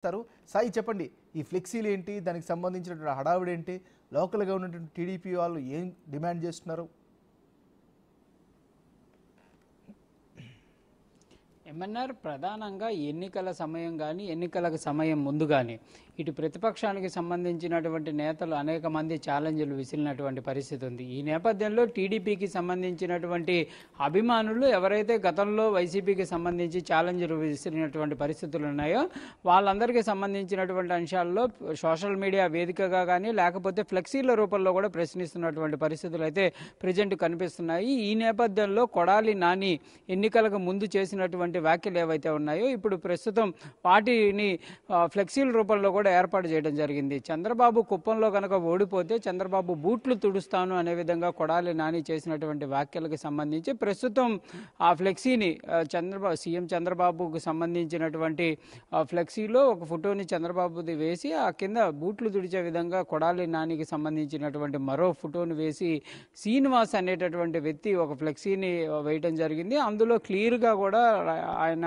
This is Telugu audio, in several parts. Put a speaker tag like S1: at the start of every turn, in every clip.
S1: చేస్తారు. సాయి చెప్పండి, ఈ ఫ్లెక్సీలు ఏంటి, దానికి సంబంధించినటువంటి హడావిడి ఏంటి, లోకల్గా ఉన్నటువంటి టీడీపీ వాళ్ళు ఏం డిమాండ్ చేస్తున్నారు?
S2: ఎంఎన్ఆర్ ప్రధానంగా ఎన్నికల సమయం కానీ ఎన్నికలకు సమయం ముందు కానీ ఇటు ప్రతిపక్షానికి సంబంధించినటువంటి నేతలు అనేక మంది ఛాలెంజ్లు విసిరినటువంటి పరిస్థితి ఉంది. ఈ నేపథ్యంలో టీడీపీకి సంబంధించినటువంటి అభిమానులు ఎవరైతే గతంలో వైసీపీకి సంబంధించి ఛాలెంజ్లు విసిరినటువంటి పరిస్థితులు ఉన్నాయో వాళ్ళందరికీ సంబంధించినటువంటి అంశాల్లో సోషల్ మీడియా వేదికగా కానీ లేకపోతే ఫ్లెక్సీల రూపంలో కూడా ప్రశ్నిస్తున్నటువంటి పరిస్థితులు అయితే ప్రజెంట్ కనిపిస్తున్నాయి. ఈ నేపథ్యంలో కొడాలి నాని ఎన్నికలకు ముందు చేసినటువంటి వ్యాఖ్యలు ఏవైతే ఉన్నాయో ఇప్పుడు ప్రస్తుతం వాటిని ఫ్లెక్సీల రూపంలో కూడా ఏర్పాటు చేయడం జరిగింది. చంద్రబాబు కుప్పంలో కనుక ఓడిపోతే చంద్రబాబు బూట్లు తుడుస్తాను అనే విధంగా కొడాలి నాని చేసినటువంటి వ్యాఖ్యలకు సంబంధించి ప్రస్తుతం ఆ ఫ్లెక్సీని సీఎం చంద్రబాబుకు సంబంధించినటువంటి ఫ్లెక్సీలో ఒక ఫోటోని చంద్రబాబుది వేసి ఆ కింద బూట్లు తుడిచే విధంగా కొడాలి నానికి సంబంధించినటువంటి మరో ఫోటోని వేసి శ్రీనివాస్ అనేటటువంటి వ్యక్తి ఒక ఫ్లెక్సీని వేయడం జరిగింది. అందులో క్లియర్గా కూడా ఆయన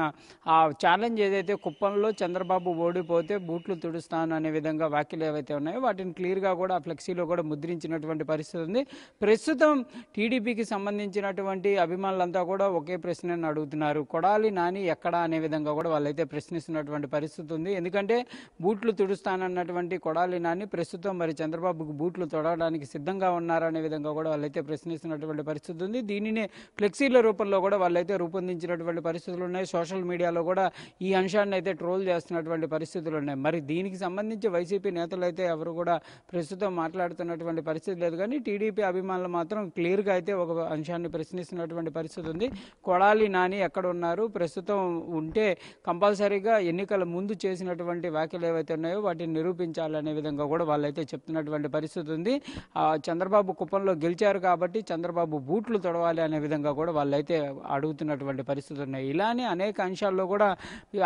S2: ఆ ఛాలెంజ్ ఏదైతే కుప్పంలో చంద్రబాబు ఓడిపోతే బూట్లు తుడుస్తాను అనే విధంగా వ్యాఖ్యలు ఏవైతే ఉన్నాయో వాటిని క్లియర్గా కూడా ఆ ఫ్లెక్సీలో కూడా ముద్రించినటువంటి పరిస్థితి ఉంది. ప్రస్తుతం టీడీపీకి సంబంధించినటువంటి అభిమానులంతా కూడా ఒకే ప్రశ్నను అడుగుతున్నారు, కొడాలి నాని ఎక్కడా అనే విధంగా కూడా వాళ్ళైతే ప్రశ్నిస్తున్నటువంటి పరిస్థితి ఉంది. ఎందుకంటే బూట్లు తుడుస్తానన్నటువంటి కొడాలి నాని ప్రస్తుతం మరి చంద్రబాబుకు బూట్లు తొడవడానికి సిద్ధంగా ఉన్నారనే విధంగా కూడా వాళ్ళైతే ప్రశ్నిస్తున్నటువంటి పరిస్థితి ఉంది. దీనిని ఫ్లెక్సీల రూపంలో కూడా వాళ్ళైతే రూపొందించినటువంటి పరిస్థితులు ఉన్నాయి. సోషల్ మీడియాలో కూడా ఈ అంశాన్ని అయితే ట్రోల్ చేస్తున్నటువంటి పరిస్థితులు ఉన్నాయి. మరి దీనికి సంబంధించి వైసీపీ నేతలు అయితే ఎవరు కూడా ప్రస్తుతం మాట్లాడుతున్నటువంటి పరిస్థితి లేదు. కానీ టీడీపీ అభిమానులు మాత్రం క్లియర్గా అయితే ఒక అంశాన్ని ప్రశ్నిస్తున్నటువంటి పరిస్థితి ఉంది. కొడాలి నాని ఎక్కడ ఉన్నారు, ప్రస్తుతం ఉంటే కంపల్సరీగా ఎన్నికల ముందు చేసినటువంటి వ్యాఖ్యలు ఏవైతే ఉన్నాయో వాటిని నిరూపించాలనే విధంగా కూడా వాళ్ళైతే చెప్తున్నటువంటి పరిస్థితి ఉంది. చంద్రబాబు కుప్పంలో గెలిచారు కాబట్టి చంద్రబాబు బూట్లు తొడవాలి అనే విధంగా కూడా వాళ్ళైతే అడుగుతున్నటువంటి పరిస్థితులు ఉన్నాయి. ఇలానే అనేక అంశాల్లో కూడా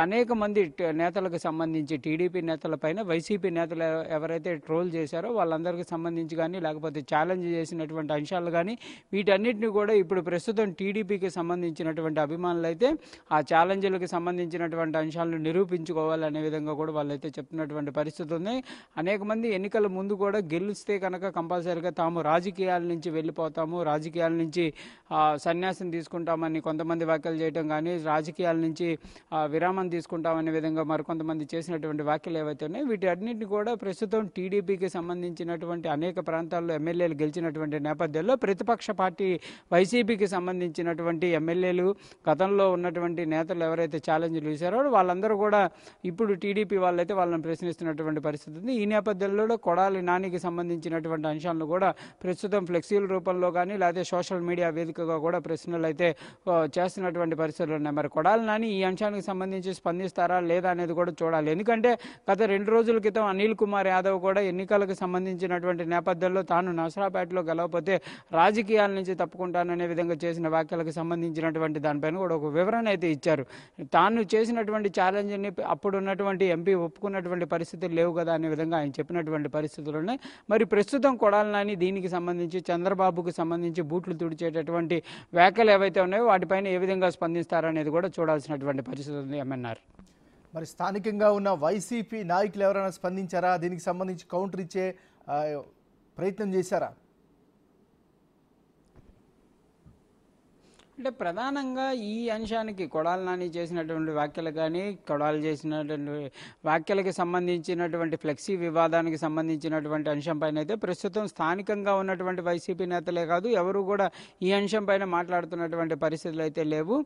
S2: అనేక మంది నేతలకు సంబంధించి టీడీపీ నేతలపైన వైసీపీ నేతలు ఎవరైతే ట్రోల్ చేశారో వాళ్ళందరికీ సంబంధించి కానీ లేకపోతే ఛాలెంజ్ చేసినటువంటి అంశాలు కానీ వీటన్నిటిని కూడా ఇప్పుడు ప్రస్తుతం టీడీపీకి సంబంధించినటువంటి అభిమానులు అయితే ఆ ఛాలెంజ్లకు సంబంధించినటువంటి అంశాలను నిరూపించుకోవాలనే విధంగా కూడా వాళ్ళైతే చెప్తున్నటువంటి పరిస్థితి ఉంది. అనేక మంది ఎన్నికల ముందు కూడా గెలిస్తే కనుక కంపల్సరీగా తాము రాజకీయాల నుంచి వెళ్ళిపోతాము, రాజకీయాల నుంచి సన్యాసం తీసుకుంటామని కొంతమంది వ్యాఖ్యలు చేయడం కానీ రాజకీయాల నుంచి విరామం తీసుకుంటామనే విధంగా మరికొంతమంది చేసినటువంటి వ్యాఖ్యలు ఏవైతే ఉన్నాయో వీటి అన్నింటినీ కూడా ప్రస్తుతం టీడీపీకి సంబంధించినటువంటి అనేక ప్రాంతాల్లో ఎమ్మెల్యేలు గెలిచినటువంటి నేపథ్యంలో ప్రతిపక్ష పార్టీ వైసీపీకి సంబంధించినటువంటి ఎమ్మెల్యేలు గతంలో ఉన్నటువంటి నేతలు ఎవరైతే ఛాలెంజ్లు చేశారో వాళ్ళందరూ కూడా ఇప్పుడు టీడీపీ వాళ్ళైతే వాళ్ళని ప్రశ్నిస్తున్నటువంటి పరిస్థితి ఉంది. ఈ నేపథ్యంలో కొడాలి నానికి సంబంధించినటువంటి అంశాలను కూడా ప్రస్తుతం ఫ్లెక్సీల రూపంలో కానీ లేదా సోషల్ మీడియా వేదికగా కూడా ప్రశ్నలు అయితే చేస్తున్నటువంటి పరిస్థితులు ఉన్నాయి. మరి కొడాలి నాని ఈ అంశానికి సంబంధించి స్పందిస్తారా లేదా అనేది కూడా చూడాలి. ఎందుకంటే గత 2 రోజుల క్రితం అనిల్ కుమార్ యాదవ్ కూడా ఎన్నికలకు సంబంధించినటువంటి నేపథ్యంలో తాను నసరాపేటలో గెలవకపోతే రాజకీయాల నుంచి తప్పుకుంటాననే విధంగా చేసిన వ్యాఖ్యలకు సంబంధించినటువంటి దానిపైన కూడా ఒక వివరణ అయితే ఇచ్చారు. తాను చేసినటువంటి ఛాలెంజ్ని అప్పుడు ఉన్నటువంటి ఎంపీ ఒప్పుకున్నటువంటి పరిస్థితులు లేవు కదా అనే విధంగా ఆయన చెప్పినటువంటి పరిస్థితులు ఉన్నాయి. మరి ప్రస్తుతం కొడాలి నాని దీనికి సంబంధించి చంద్రబాబుకు సంబంధించి బూట్లు తుడిచేటటువంటి వ్యాఖ్యలు ఏవైతే ఉన్నాయో వాటిపైన ఏ విధంగా స్పందిస్తారనేది కూడా చూడాల్సినటువంటి పరిస్థితి ఉంది. ఎంఎన్ఆర్
S1: మరి స్థానికంగా ఉన్న వైసీపీ నాయకులు ఎవరైనా స్పందించారా? దీనికి సంబంధించి కౌంటర్ ఇచ్చే ప్రయత్నం చేశారా?
S2: అంటే ప్రధానంగా ఈ అంశానికి కొడాలి నాని చేసినటువంటి వ్యాఖ్యలు కానీ కొడాలి చేసినటువంటి వ్యాఖ్యలకు సంబంధించినటువంటి ఫ్లెక్సీ వివాదానికి సంబంధించినటువంటి అంశంపైన అయితే ప్రస్తుతం స్థానికంగా ఉన్నటువంటి వైసీపీ నేతలే కాదు ఎవరు కూడా ఈ అంశంపైన మాట్లాడుతున్నటువంటి పరిస్థితులు అయితే లేవు.